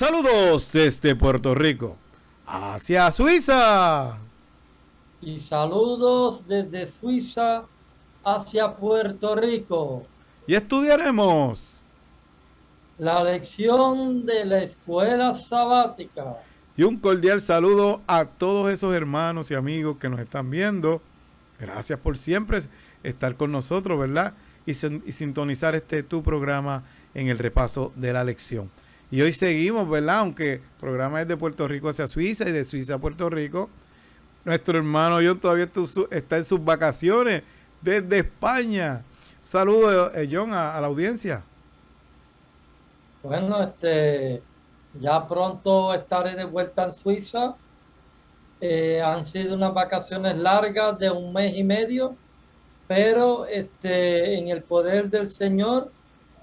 Saludos desde Puerto Rico hacia Suiza. Y saludos desde Suiza hacia Puerto Rico. Y estudiaremos. La lección de la escuela sabática. Y un cordial saludo a todos esos hermanos y amigos que nos están viendo. Gracias por siempre estar con nosotros, ¿verdad? Y sintonizar tu programa en el repaso de la lección. Y hoy seguimos, ¿verdad? Aunque el programa es de Puerto Rico hacia Suiza y de Suiza a Puerto Rico. Nuestro hermano John todavía está en sus vacaciones desde España. Saludos, John, a la audiencia. Bueno, ya pronto estaré de vuelta en Suiza. Han sido unas vacaciones largas de 1 mes y medio, pero en el poder del Señor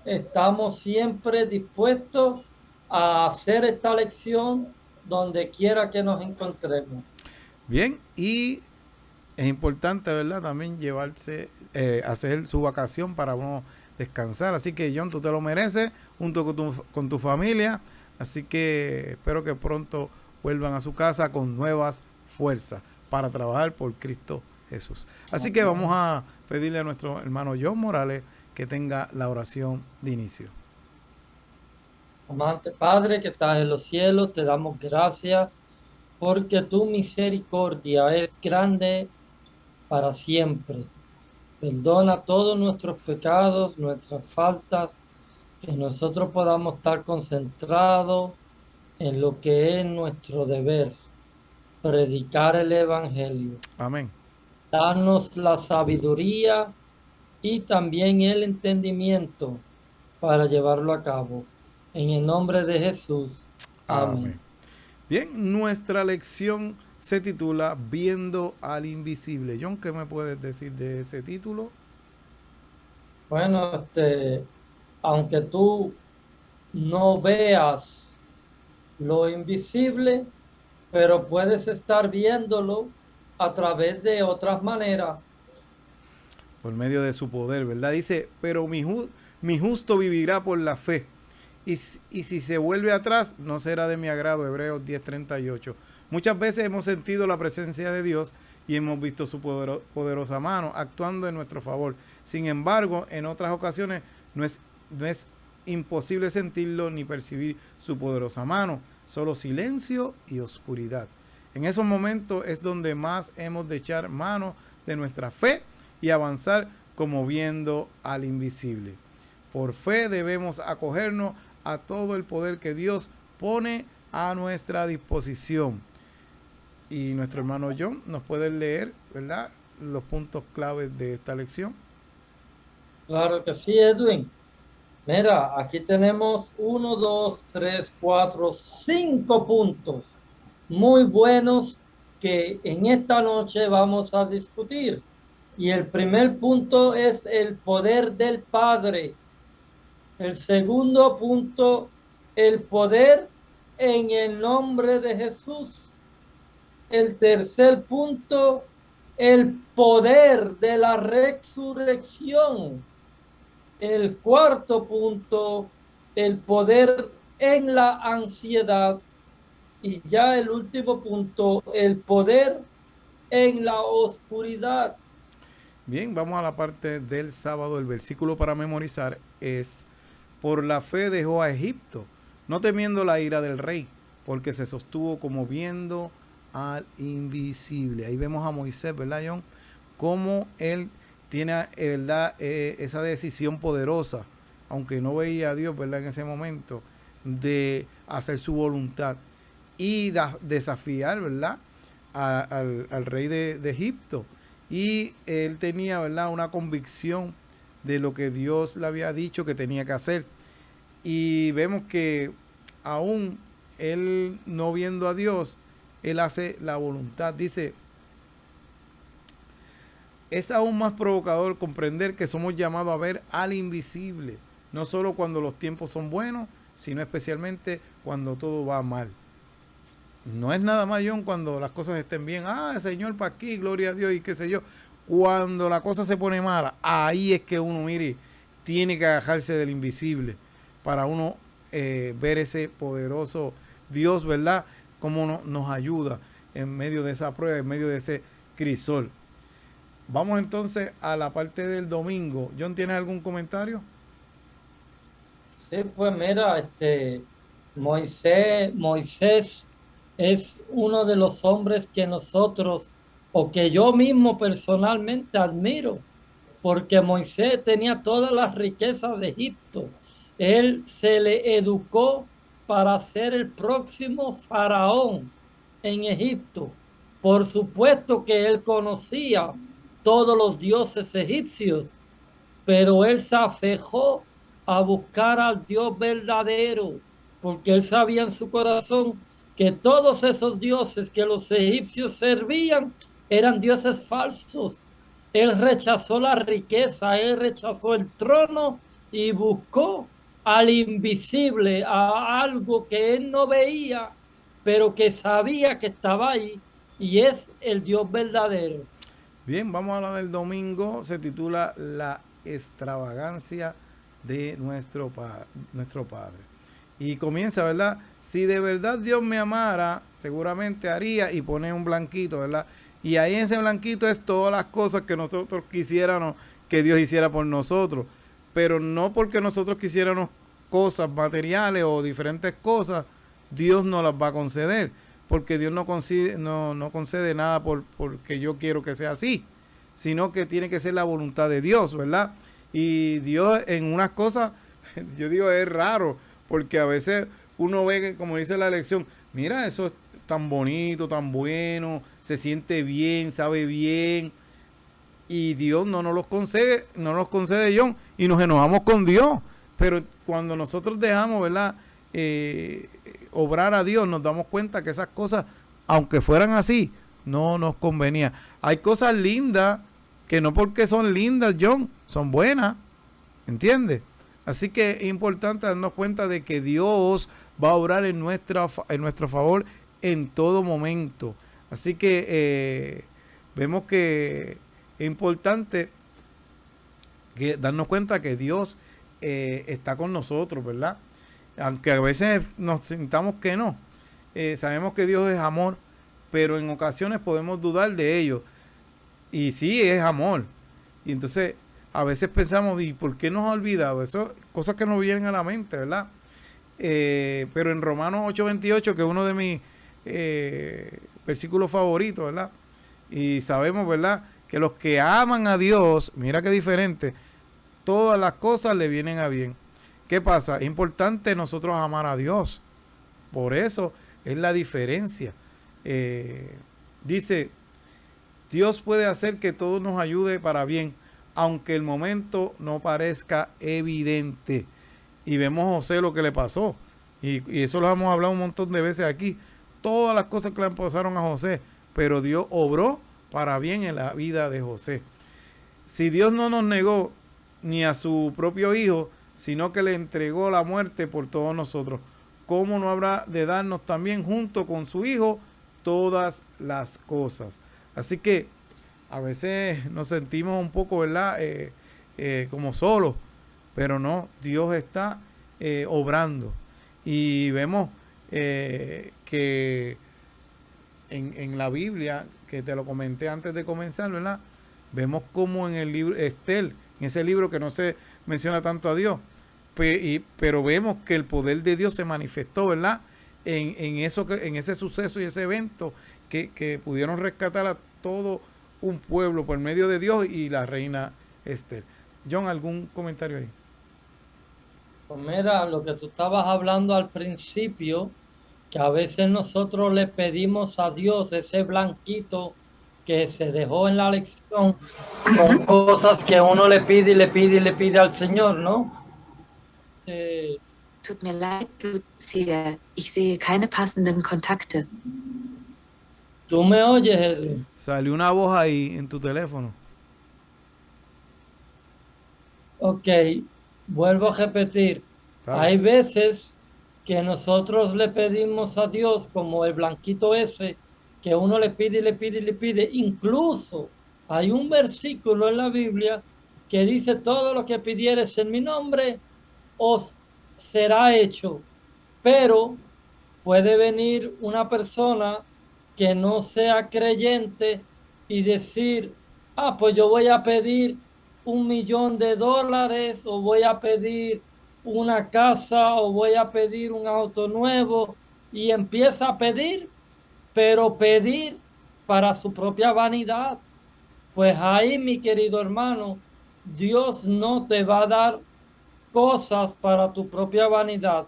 estamos siempre dispuestos a hacer esta lección donde quiera que nos encontremos. Bien, y es importante, ¿verdad? También hacer su vacación para uno descansar. Así que, John, tú te lo mereces junto con tu familia. Así que espero que pronto vuelvan a su casa con nuevas fuerzas para trabajar por Cristo Jesús. Así que vamos a pedirle a nuestro hermano John Morales que tenga la oración de inicio. Amante Padre que estás en los cielos, te damos gracias porque tu misericordia es grande para siempre. Perdona todos nuestros pecados, nuestras faltas, que nosotros podamos estar concentrados en lo que es nuestro deber, predicar el Evangelio. Amén. Danos la sabiduría y también el entendimiento para llevarlo a cabo. En el nombre de Jesús. Amén. Amén. Bien, nuestra lección se titula Viendo al Invisible. John, ¿qué me puedes decir de ese título? Bueno, aunque tú no veas lo invisible, pero puedes estar viéndolo a través de otras maneras. Por medio de su poder, ¿verdad? Dice, pero mi justo vivirá por la fe. Y si se vuelve atrás, no será de mi agrado. Hebreos 10:38. Muchas veces hemos sentido la presencia de Dios y hemos visto su poderosa mano actuando en nuestro favor. Sin embargo, en otras ocasiones no es imposible sentirlo ni percibir su poderosa mano. Solo silencio y oscuridad. En esos momentos es donde más hemos de echar mano de nuestra fe y avanzar como viendo al invisible. Por fe debemos acogernos a todo el poder que Dios pone a nuestra disposición. Y nuestro hermano John nos puede leer, ¿verdad?, los puntos claves de esta lección. Claro que sí, Edwin. Mira, aquí tenemos 1, 2, 3, 4, 5 puntos muy buenos que en esta noche vamos a discutir. Y el primer punto es el poder del Padre. El segundo punto, el poder en el nombre de Jesús. El tercer punto, el poder de la resurrección. El cuarto punto, el poder en la ansiedad. Y ya el último punto, el poder en la oscuridad. Bien, vamos a la parte del sábado. El versículo para memorizar es: por la fe dejó a Egipto, no temiendo la ira del rey, porque se sostuvo como viendo al invisible. Ahí vemos a Moisés, ¿verdad, John? Cómo él tiene, ¿verdad?, esa decisión poderosa, aunque no veía a Dios, ¿verdad?, en ese momento, de hacer su voluntad y desafiar, ¿verdad?, al rey de Egipto. Y él tenía, ¿verdad?, una convicción de lo que Dios le había dicho que tenía que hacer. Y vemos que aún él no viendo a Dios, él hace la voluntad. Dice, es aún más provocador comprender que somos llamados a ver al invisible, no solo cuando los tiempos son buenos, sino especialmente cuando todo va mal. No es nada más, John, cuando las cosas estén bien. Señor, para aquí, gloria a Dios y qué sé yo. Cuando la cosa se pone mala, ahí es que uno, mire, tiene que agajarse del invisible para uno ver ese poderoso Dios, ¿verdad? Cómo nos ayuda en medio de esa prueba, en medio de ese crisol. Vamos entonces a la parte del domingo. John, ¿tienes algún comentario? Sí, pues mira, Moisés es uno de los hombres que nosotros, o que yo mismo personalmente admiro, porque Moisés tenía todas las riquezas de Egipto. Él se le educó para ser el próximo faraón en Egipto. Por supuesto que él conocía todos los dioses egipcios, pero él se afejó a buscar al Dios verdadero, porque él sabía en su corazón que todos esos dioses que los egipcios servían eran dioses falsos. Él rechazó la riqueza, él rechazó el trono y buscó al invisible, a algo que él no veía, pero que sabía que estaba ahí, y es el Dios verdadero. Bien, vamos a hablar del domingo. Se titula La extravagancia de nuestro Padre. Y comienza, ¿verdad? Si de verdad Dios me amara, seguramente haría, y pone un blanquito, ¿verdad? Y ahí en ese blanquito es todas las cosas que nosotros quisiéramos que Dios hiciera por nosotros. Pero no porque nosotros quisiéramos cosas materiales o diferentes cosas, Dios no las va a conceder. Porque Dios no concede nada porque yo quiero que sea así, sino que tiene que ser la voluntad de Dios, ¿verdad? Y Dios en unas cosas, yo digo, es raro, porque a veces uno ve que, como dice la lección, mira, eso es tan bonito, tan bueno, se siente bien, sabe bien, y Dios no nos los concede, no nos concede, John, y nos enojamos con Dios. Pero cuando nosotros dejamos, ¿verdad? Obrar a Dios, nos damos cuenta que esas cosas, aunque fueran así, no nos convenía. Hay cosas lindas que no porque son lindas, John, son buenas, ¿entiendes? Así que es importante darnos cuenta de que Dios va a obrar en nuestro favor en todo momento. Así que vemos que es importante darnos cuenta que Dios está con nosotros, ¿verdad? Aunque a veces nos sintamos que no. Sabemos que Dios es amor, pero en ocasiones podemos dudar de ello. Y sí, es amor. Y entonces a veces pensamos, ¿y por qué nos ha olvidado? Eso, cosas que nos vienen a la mente, ¿verdad? Pero en Romanos 8:28, que es uno de mis versículos favoritos, ¿verdad? Y sabemos, ¿verdad? Que los que aman a Dios, mira qué diferente, todas las cosas le vienen a bien. ¿Qué pasa? Es importante nosotros amar a Dios. Por eso es la diferencia. Dice, Dios puede hacer que todo nos ayude para bien, aunque el momento no parezca evidente. Y vemos a José lo que le pasó. Y eso lo hemos hablado un montón de veces aquí. Todas las cosas que le pasaron a José. Pero Dios obró para bien en la vida de José. Si Dios no nos negó ni a su propio hijo, sino que le entregó la muerte por todos nosotros, ¿cómo no habrá de darnos también junto con su hijo todas las cosas? Así que a veces nos sentimos un poco, ¿verdad? Como solos, pero no, Dios está obrando. Y vemos que en la Biblia, que te lo comenté antes de comenzar, ¿verdad? Vemos como en el libro Estel, en ese libro que no se menciona tanto a Dios, pero vemos que el poder de Dios se manifestó, ¿verdad? En ese suceso y ese evento que pudieron rescatar a todo un pueblo por medio de Dios y la reina Esther. John, ¿algún comentario ahí? Pues mira, lo que tú estabas hablando al principio, que a veces nosotros le pedimos a Dios ese blanquito que se dejó en la lección, son cosas que uno le pide y le pide y le pide al Señor, ¿no? Tut mir leid, Lucia. Ich sehe keine passenden Kontakte. ¿Tú me oyes, Jesús? Salió una voz ahí en tu teléfono. Ok, vuelvo a repetir. Claro. Hay veces que nosotros le pedimos a Dios, como el blanquito ese, que uno le pide y le pide y le pide. Incluso hay un versículo en la Biblia que dice: todo lo que pidieres en mi nombre, os será hecho. Pero puede venir una persona que no sea creyente y decir, ah, pues yo voy a pedir $1 millón o voy a pedir una casa o voy a pedir un auto nuevo y empieza a pedir, pero pedir para su propia vanidad. Pues ahí, mi querido hermano, Dios no te va a dar cosas para tu propia vanidad,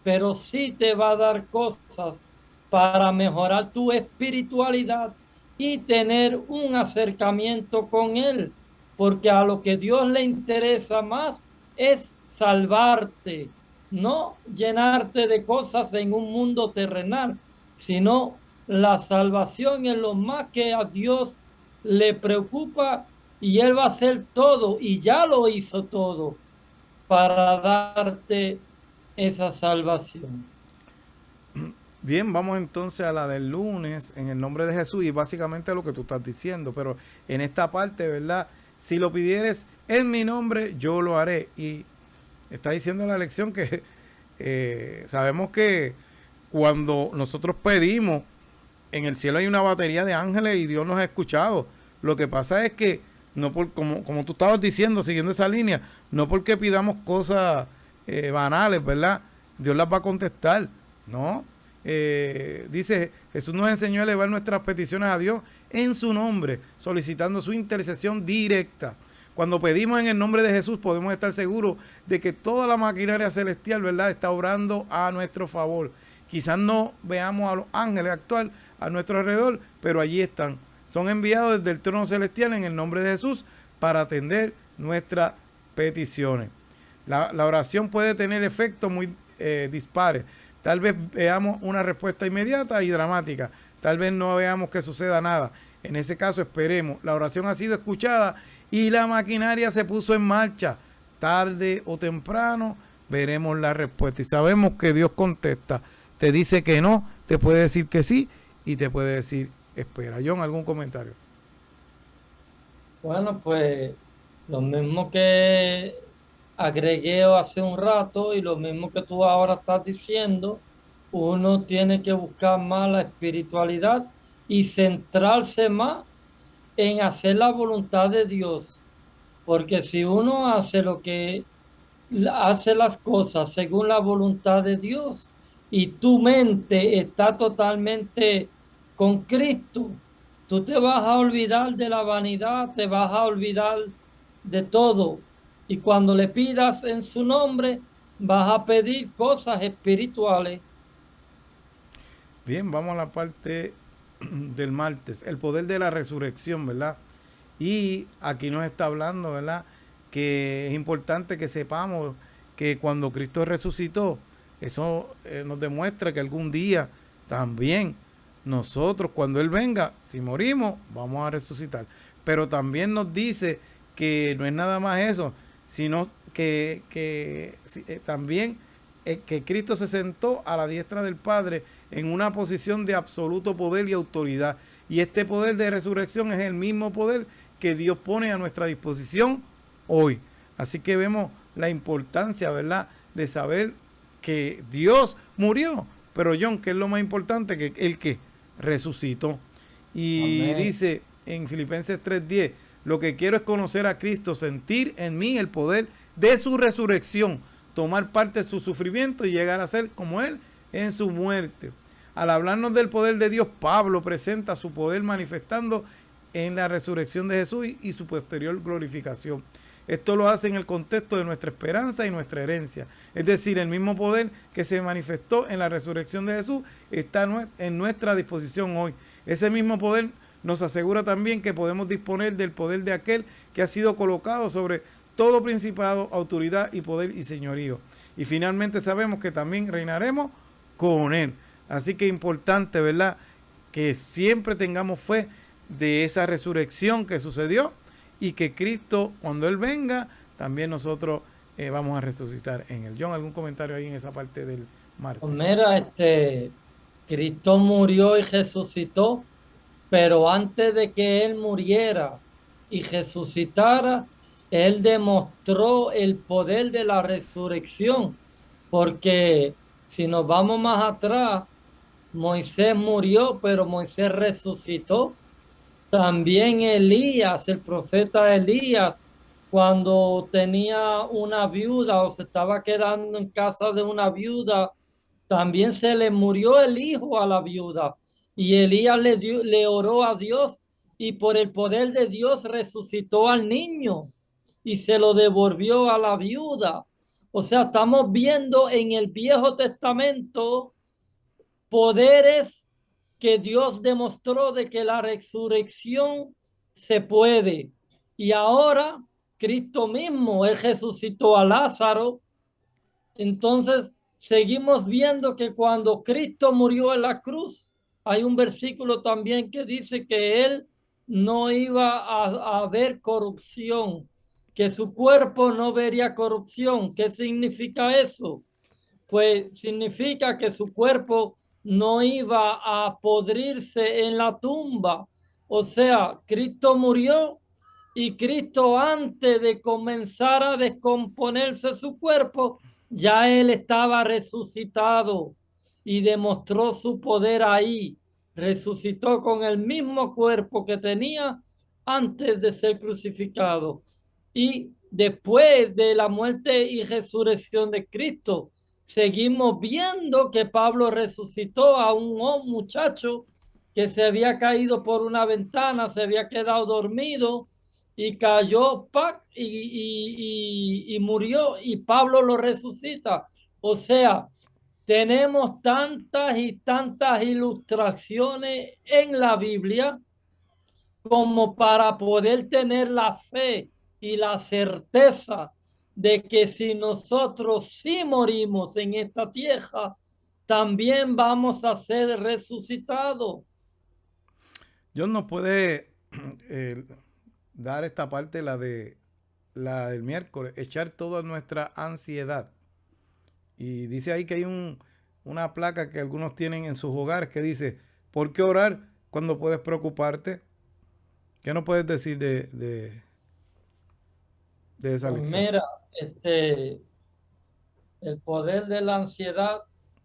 pero sí te va a dar cosas para mejorar tu espiritualidad y tener un acercamiento con Él, porque a lo que Dios le interesa más es salvarte, no llenarte de cosas en un mundo terrenal, sino la salvación es lo más que a Dios le preocupa y Él va a hacer todo y ya lo hizo todo para darte esa salvación. Bien, vamos entonces a la del lunes en el nombre de Jesús y básicamente lo que tú estás diciendo, pero en esta parte, ¿verdad? Si lo pidieres en mi nombre, yo lo haré. Y está diciendo la lección que sabemos que cuando nosotros pedimos, en el cielo hay una batería de ángeles y Dios nos ha escuchado. Lo que pasa es que, no por, como tú estabas diciendo, siguiendo esa línea, no porque pidamos cosas banales, ¿verdad? Dios las va a contestar, ¿no? Dice, Jesús nos enseñó a elevar nuestras peticiones a Dios en su nombre, solicitando su intercesión directa. Cuando pedimos en el nombre de Jesús, podemos estar seguros de que toda la maquinaria celestial, ¿verdad?, está obrando a nuestro favor. Quizás no veamos a los ángeles actuar a nuestro alrededor, pero allí están. Son enviados desde el trono celestial en el nombre de Jesús para atender nuestras peticiones. La oración puede tener efectos muy dispares. Tal vez veamos una respuesta inmediata y dramática. Tal vez no veamos que suceda nada. En ese caso esperemos. La oración ha sido escuchada y la maquinaria se puso en marcha. Tarde o temprano veremos la respuesta. Y sabemos que Dios contesta. Te dice que no, te puede decir que sí y te puede decir espera. John, ¿algún comentario? Bueno, pues lo mismo que agregué hace un rato y lo mismo que tú ahora estás diciendo, uno tiene que buscar más la espiritualidad y centrarse más en hacer la voluntad de Dios. Porque si uno hace lo que hace las cosas según la voluntad de Dios y tu mente está totalmente con Cristo, tú te vas a olvidar de la vanidad, te vas a olvidar de todo. Y cuando le pidas en su nombre, vas a pedir cosas espirituales. Bien, vamos a la parte del martes. El poder de la resurrección, ¿verdad? Y aquí nos está hablando, ¿verdad?, que es importante que sepamos que cuando Cristo resucitó, eso nos demuestra que algún día también nosotros, cuando Él venga, si morimos, vamos a resucitar. Pero también nos dice que no es nada más eso, sino que también que Cristo se sentó a la diestra del Padre en una posición de absoluto poder y autoridad. Y este poder de resurrección es el mismo poder que Dios pone a nuestra disposición hoy. Así que vemos la importancia, ¿verdad?, de saber que Dios murió, pero John, que es lo más importante, que el que resucitó. Y Amén. dice en Filipenses 3:10, lo que quiero es conocer a Cristo, sentir en mí el poder de su resurrección, tomar parte de su sufrimiento y llegar a ser como Él en su muerte. Al hablarnos del poder de Dios, Pablo presenta su poder manifestando en la resurrección de Jesús y su posterior glorificación. Esto lo hace en el contexto de nuestra esperanza y nuestra herencia. Es decir, el mismo poder que se manifestó en la resurrección de Jesús está en nuestra disposición hoy. Ese mismo poder nos asegura también que podemos disponer del poder de aquel que ha sido colocado sobre todo principado, autoridad y poder y señorío. Y finalmente sabemos que también reinaremos con Él. Así que es importante, ¿verdad?, que siempre tengamos fe de esa resurrección que sucedió y que Cristo, cuando Él venga, también nosotros vamos a resucitar en Él. John, ¿algún comentario ahí en esa parte del martes? Pues mira, Cristo murió y resucitó, pero antes de que Él muriera y resucitara, Él demostró el poder de la resurrección. porque si nos vamos más atrás, Moisés murió, pero Moisés resucitó. También Elías, el profeta Elías, cuando tenía una viuda o se estaba quedando en casa de una viuda, también se le murió el hijo a la viuda. Y Elías le oró a Dios y por el poder de Dios resucitó al niño y se lo devolvió a la viuda. O sea, estamos viendo en el Viejo Testamento poderes que Dios demostró de que la resurrección se puede. Y ahora Cristo mismo, Él resucitó a Lázaro. Entonces, seguimos viendo que cuando Cristo murió en la cruz, hay un versículo también que dice que Él no iba a ver corrupción, que su cuerpo no vería corrupción. ¿Qué significa eso? Pues significa que su cuerpo no iba a podrirse en la tumba. O sea, Cristo murió y Cristo antes de comenzar a descomponerse su cuerpo, ya él estaba resucitado y demostró su poder ahí. Resucitó con el mismo cuerpo que tenía antes de ser crucificado. Y después de la muerte y resurrección de Cristo, seguimos viendo que Pablo resucitó a un muchacho que se había caído por una ventana, se había quedado dormido y cayó y murió y Pablo lo resucita. O sea, tenemos tantas y tantas ilustraciones en la Biblia como para poder tener la fe y la certeza de que si nosotros sí morimos en esta tierra, también vamos a ser resucitados. Dios nos puede dar esta parte, la del miércoles, echar toda nuestra ansiedad. Y dice ahí que hay una placa que algunos tienen en sus hogares que dice, ¿por qué orar cuando puedes preocuparte? ¿Qué no puedes decir de esa Pues lección? mira, el poder de la ansiedad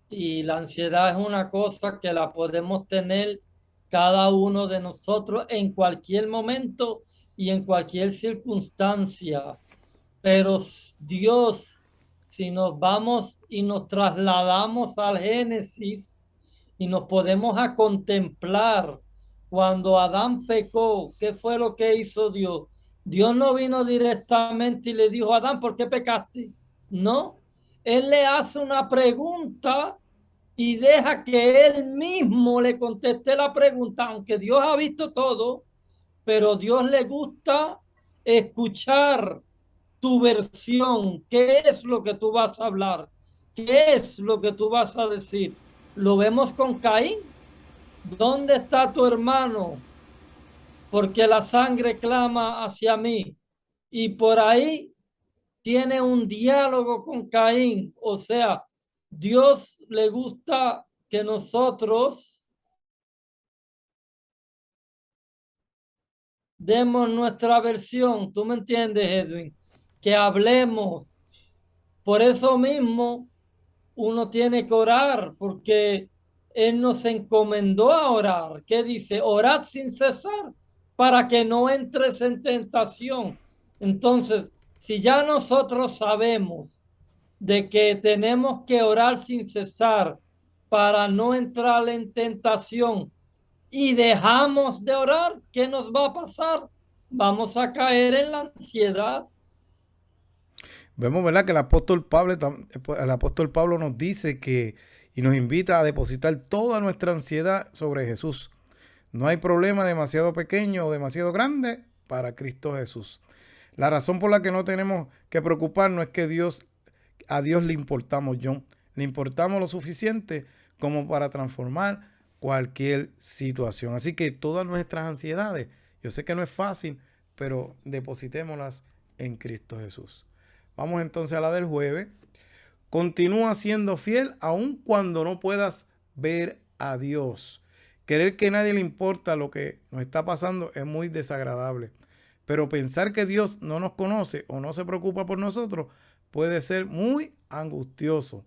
y la ansiedad es una cosa que la podemos tener cada uno de nosotros en cualquier momento y en cualquier circunstancia. Pero Dios, si nos vamos y nos trasladamos al Génesis y nos podemos a contemplar cuando Adán pecó, ¿qué fue lo que hizo Dios? Dios no vino directamente y le dijo, Adán, ¿por qué pecaste? No, él le hace una pregunta y deja que él mismo le conteste la pregunta, aunque Dios ha visto todo, pero Dios le gusta escuchar tu versión. ¿Qué es lo que tú vas a hablar? ¿Qué es lo que tú vas a decir? Lo vemos con Caín. ¿Dónde está tu hermano? Porque la sangre clama hacia mí. Y por ahí tiene un diálogo con Caín. O sea, Dios le gusta que nosotros demos nuestra versión. ¿Tú me entiendes, Edwin? Que hablemos. Por eso mismo uno tiene que orar porque Él nos encomendó a orar. ¿Qué dice? Orad sin cesar para que no entres en tentación. Entonces, si ya nosotros sabemos de que tenemos que orar sin cesar para no entrar en tentación y dejamos de orar, ¿qué nos va a pasar? Vamos a caer en la ansiedad. Vemos, ¿verdad?, que el apóstol Pablo nos dice que y nos invita a depositar toda nuestra ansiedad sobre Jesús. No hay problema demasiado pequeño o demasiado grande para Cristo Jesús. La razón por la que no tenemos que preocuparnos es que a Dios le importamos, John. Le importamos lo suficiente como para transformar cualquier situación. Así que todas nuestras ansiedades, yo sé que no es fácil, pero depositémoslas en Cristo Jesús. Vamos entonces a la del jueves. Continúa siendo fiel aun cuando no puedas ver a Dios. Querer que nadie le importa lo que nos está pasando es muy desagradable. Pero pensar que Dios no nos conoce o no se preocupa por nosotros puede ser muy angustioso.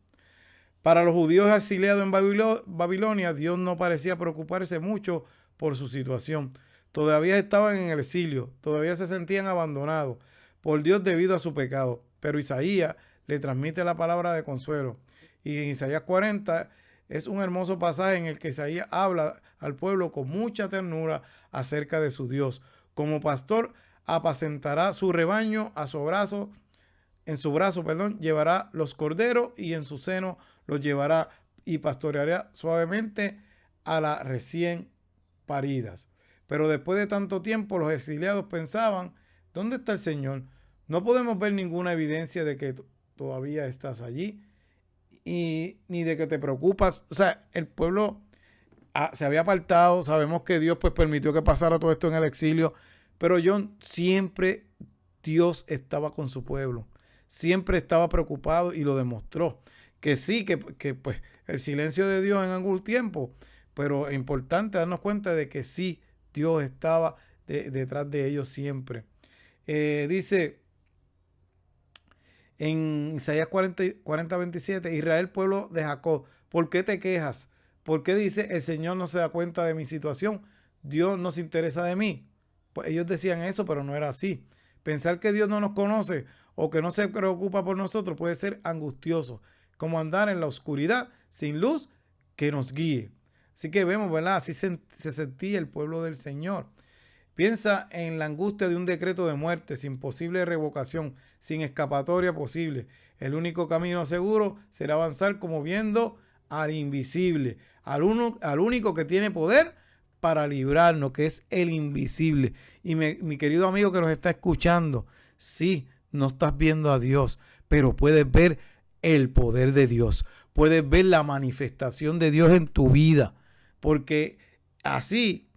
Para los judíos exiliados en Babilonia, Dios no parecía preocuparse mucho por su situación. Todavía estaban en el exilio, todavía se sentían abandonados por Dios debido a su pecado. Pero Isaías le transmite la palabra de consuelo. Y en Isaías 40 es un hermoso pasaje en el que Isaías habla al pueblo con mucha ternura acerca de su Dios. Como pastor apacentará su rebaño a su brazo, en su brazo, llevará los corderos y en su seno los llevará y pastoreará suavemente a las recién paridas. Pero después de tanto tiempo, los exiliados pensaban, ¿dónde está el Señor? No podemos ver ninguna evidencia de que todavía estás allí y ni de que te preocupas. O sea, el pueblo se había apartado. Sabemos que Dios pues permitió que pasara todo esto en el exilio, pero John, siempre Dios estaba con su pueblo. Siempre estaba preocupado y lo demostró. Que sí, que pues el silencio de Dios en algún tiempo, pero es importante darnos cuenta de que sí, Dios estaba detrás de ellos siempre. Dice en Isaías 40:27, Israel, pueblo de Jacob, ¿por qué te quejas? ¿Por qué dice el Señor no se da cuenta de mi situación? Dios no se interesa de mí. Pues ellos decían eso, pero no era así. Pensar que Dios no nos conoce o que no se preocupa por nosotros puede ser angustioso, como andar en la oscuridad sin luz que nos guíe. Así que vemos, ¿verdad? Así se sentía el pueblo del Señor. Piensa en la angustia de un decreto de muerte sin posible revocación, sin escapatoria posible. El único camino seguro será avanzar como viendo al invisible, al único que tiene poder para librarnos, que es el invisible. Y mi querido amigo que nos está escuchando, sí, no estás viendo a Dios, pero puedes ver el poder de Dios. Puedes ver la manifestación de Dios en tu vida, porque así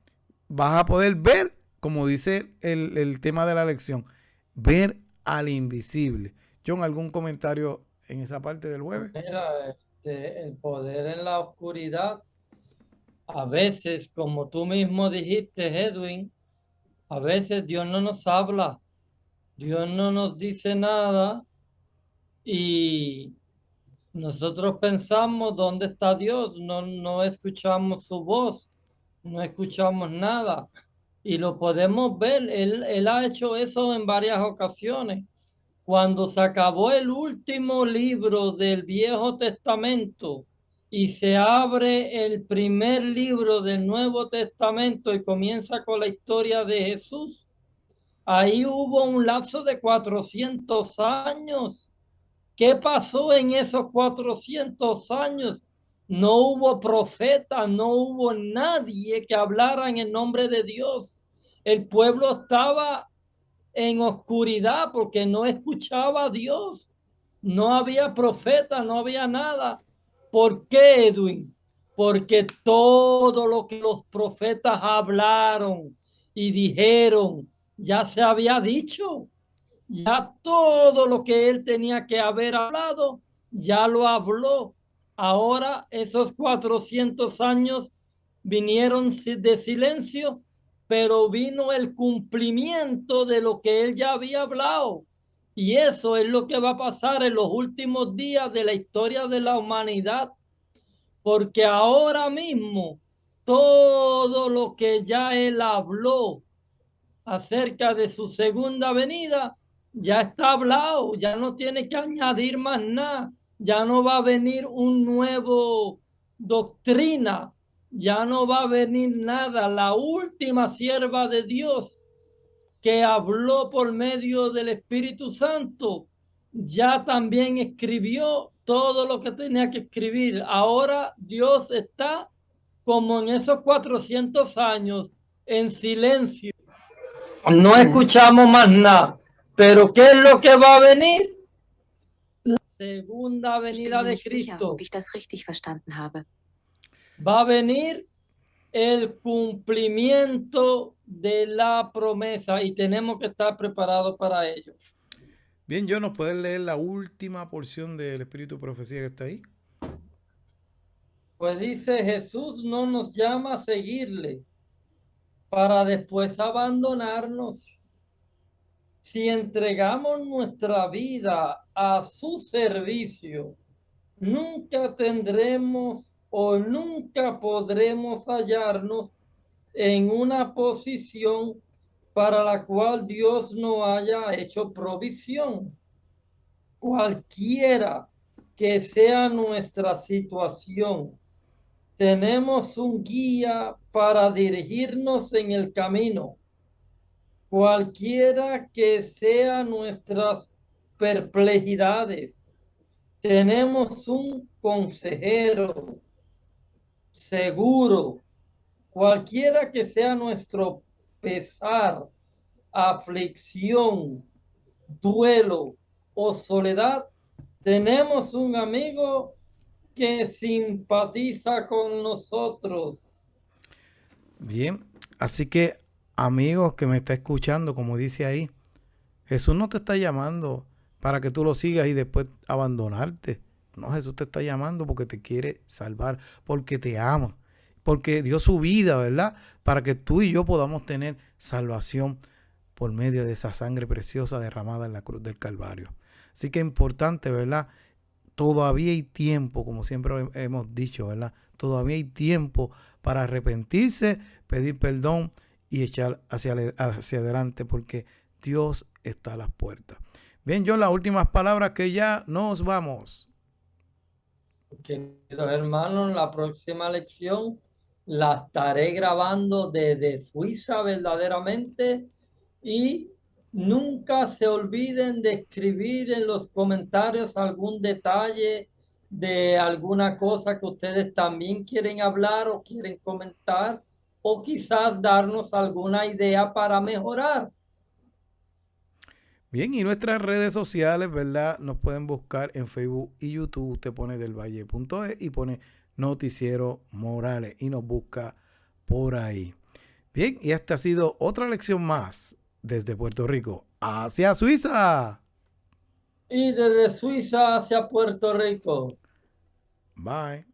vas a poder ver, como dice el tema de la lección, ver al invisible. John, ¿algún comentario en esa parte del jueves? Mira, el poder en la oscuridad, a veces, como tú mismo dijiste, Edwin, a veces Dios no nos habla, Dios no nos dice nada y nosotros pensamos, ¿dónde está Dios? No escuchamos su voz, no escuchamos nada. Y lo podemos ver, él ha hecho eso en varias ocasiones. Cuando se acabó el último libro del Viejo Testamento y se abre el primer libro del Nuevo Testamento y comienza con la historia de Jesús, ahí hubo un lapso de 400 años. ¿Qué pasó en esos 400 años? No hubo profeta, no hubo nadie que hablara en el nombre de Dios. El pueblo estaba en oscuridad porque no escuchaba a Dios. No había profeta, no había nada. ¿Por qué, Edwin? Porque todo lo que los profetas hablaron y dijeron ya se había dicho. Ya todo lo que él tenía que haber hablado, ya lo habló. Ahora esos 400 años vinieron de silencio, pero vino el cumplimiento de lo que él ya había hablado. Y eso es lo que va a pasar en los últimos días de la historia de la humanidad, porque ahora mismo todo lo que ya él habló acerca de su segunda venida, ya está hablado, ya no tiene que añadir más nada, ya no va a venir un nuevo doctrina, ya no va a venir nada. La última sierva de Dios que habló por medio del Espíritu Santo, ya también escribió todo lo que tenía que escribir. Ahora Dios está como en esos 400 años en silencio. No escuchamos más nada. Pero ¿qué es lo que va a venir? La segunda Ich bin venida mir de nicht sicher, Cristo. ob ich das richtig verstanden habe. Va a venir el cumplimiento de la promesa y tenemos que estar preparados para ello. Bien, John, ¿nos puedes leer la última porción del Espíritu de Profecía que está ahí? Pues dice, Jesús no nos llama a seguirle para después abandonarnos. Si entregamos nuestra vida a su servicio, nunca tendremos o nunca podremos hallarnos en una posición para la cual Dios no haya hecho provisión. Cualquiera que sea nuestra situación, tenemos un guía para dirigirnos en el camino. Cualquiera que sean nuestras perplejidades, tenemos un consejero seguro. Cualquiera que sea nuestro pesar, aflicción, duelo o soledad, tenemos un amigo que simpatiza con nosotros. Bien, así que amigos que me está escuchando, como dice ahí, Jesús no te está llamando para que tú lo sigas y después abandonarte. No, Jesús te está llamando porque te quiere salvar, porque te ama, porque dio su vida, ¿verdad? Para que tú y yo podamos tener salvación por medio de esa sangre preciosa derramada en la cruz del Calvario. Así que es importante, ¿verdad? Todavía hay tiempo, como siempre hemos dicho, ¿verdad? Todavía hay tiempo para arrepentirse, pedir perdón y echar hacia adelante, porque Dios está a las puertas. Bien, John, las últimas palabras que ya nos vamos. Queridos hermanos, la próxima lección la estaré grabando desde Suiza verdaderamente y nunca se olviden de escribir en los comentarios algún detalle de alguna cosa que ustedes también quieren hablar o quieren comentar o quizás darnos alguna idea para mejorar. Bien, y nuestras redes sociales, ¿verdad? Nos pueden buscar en Facebook y YouTube. Usted pone delvalle.es y pone Noticiero Morales y nos busca por ahí. Bien, y esta ha sido otra lección más desde Puerto Rico hacia Suiza. Y desde Suiza hacia Puerto Rico. Bye.